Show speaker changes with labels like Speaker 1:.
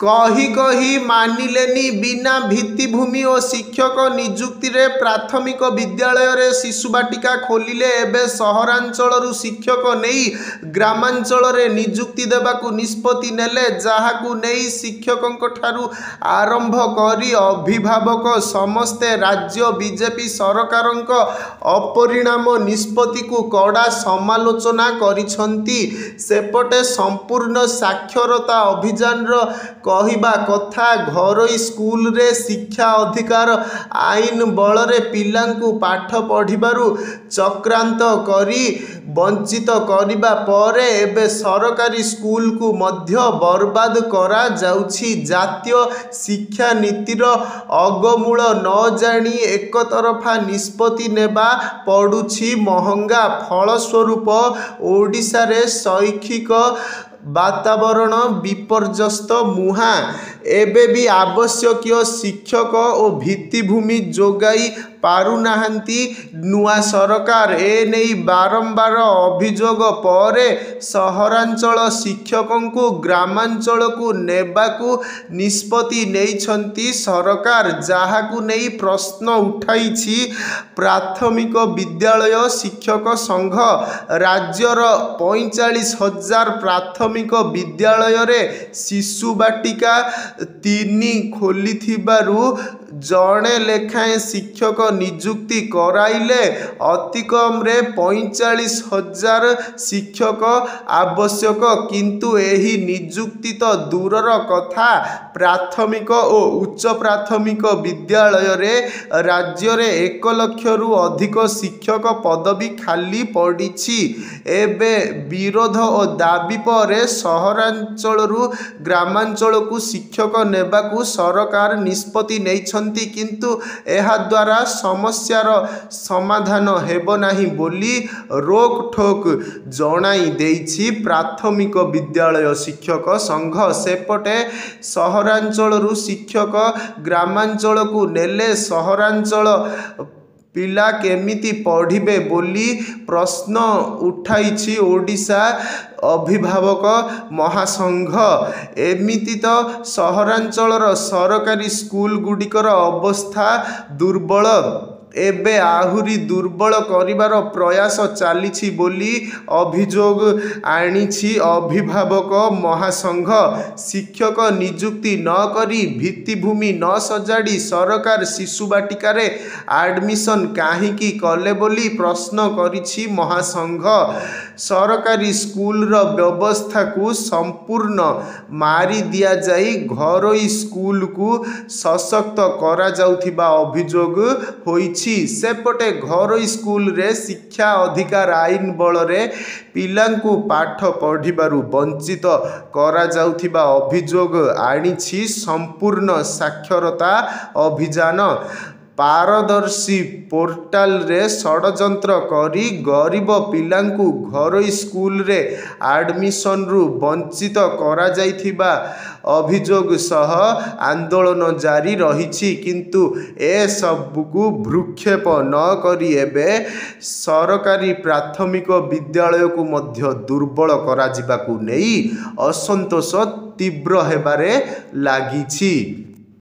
Speaker 1: कही कही मानिलेनी बिना भित्तिभूमि और शिक्षक निजुक्ति रे प्राथमिक विद्यालय रे शिशु बाटिका खोलिले एबे सहरांचल शिक्षक नहीं ग्रामांचल रे निजुक्ति देबाकू निष्पत्ति नेले जहाकू नहीं शिक्षकों ठारू आरंभ करी अभिभावक समस्ते राज्य बीजेपी सरकार अपरिणाम निष्पत्ति को कड़ा समालोचना करिसंती। सेपटे संपूर्ण साक्षरता अभियान कहवा कथा घरोई स्कूल रे शिक्षा अधिकार आईन बल रे पिलांकु पाठ पढ़िबारु चक्रांत करी वंचित करिबा परे एबे सरकारी स्कूल को मध्य बर्बाद करा जाउछि। जातीय शिक्षा नीतिर अगमूल न जानी एक तरफा निष्पत्ति नेबा पड़ुछि महंगा। फलस्वरूप ओडिशा रे शैक्षिक वातावरण विपर्यस्त मुहा। एबे भी आवश्यक शिक्षक और भित्तिभूमि जोगाई पारुनाहांती नुआ सरकार एने बारंबार अभियोग परे सहरांचल शिक्षकों को ग्रामांचल को नेबाकू निष्पत्ति नेइछंती सरकार, जहाकू नहीं प्रश्न उठाइछि प्राथमिक विद्यालय शिक्षक संघ। राज्यर 45,000 प्राथमिक विद्यालय रे शिशु बाटिका 3 खोलिथिबारु जड़े लेखाएं शिक्षक निजुक्ति कराइले अतिकम रे 45,000 शिक्षक आवश्यक, किंतु एही निजुक्ति तो दूरर कथा प्राथमिक और उच्च प्राथमिक विद्यालय रे राज्य रे 1 लाख रु अधिक शिक्षक पदवी खाली पड़िछि। एबे विरोध और दाबी पर सहरांचल रु ग्रामांचल को शिक्षक नेबाकू सरकार निष्पत्ति नहीं, किंतु एहा द्वारा समस्यार समाधान हेबो नाही बोली रोक ठोक जणाई देइछि प्राथमिक विद्यालय शिक्षक संघ। सेपटे सहरांचल शिक्षक ग्रामांचल को नेले सहरांचल पिला केमिति पढ़िबे बोली प्रश्न उठाइछि ओडिशा अभिभावक महासंघ। एमिति तो सहरांचल सरकारी स्कूल गुड़िकर अवस्था दुर्बल, एबे आहुरी दुर्बल करिवार प्रयास चलिछि बोली अभियोग आनिछि अभिभावक महासंघ। शिक्षक निजुक्ति न करी भित्तिभूमि न सजाड़ी सरकार शिशु बाटिका रे एडमिशन काहीकि कले बोली प्रश्न करिछि महासंघ। सरकारी स्कूल रो व्यवस्था को संपूर्ण मारी दिया जाई घरोई स्कूल को सशक्त करा जाउथिबा अभियोग होइछि। सेपटे घरोई स्कूल रे शिक्षा अधिकार आईन बल रे पिलांकु पाठ पढ़िबारु वंचित करा जाउथिबा अभियोग आनिछि संपूर्ण साक्षरता अभियान। पारदर्शी पोर्टाल रे षडयंत्र करी गरीब पिलांकु घरोई स्कूल रे एडमिशन रु वंचित करा जाइथिबा अभियोग सह आंदोलन जारी रहिछि, किंतु ए सबकु भ्रूक्षेप न करी एबे सरकारी प्राथमिक विद्यालय को मध्य दुर्बल करा जिबाकू नेई असंतोष तीव्र हेबारे लागिछि।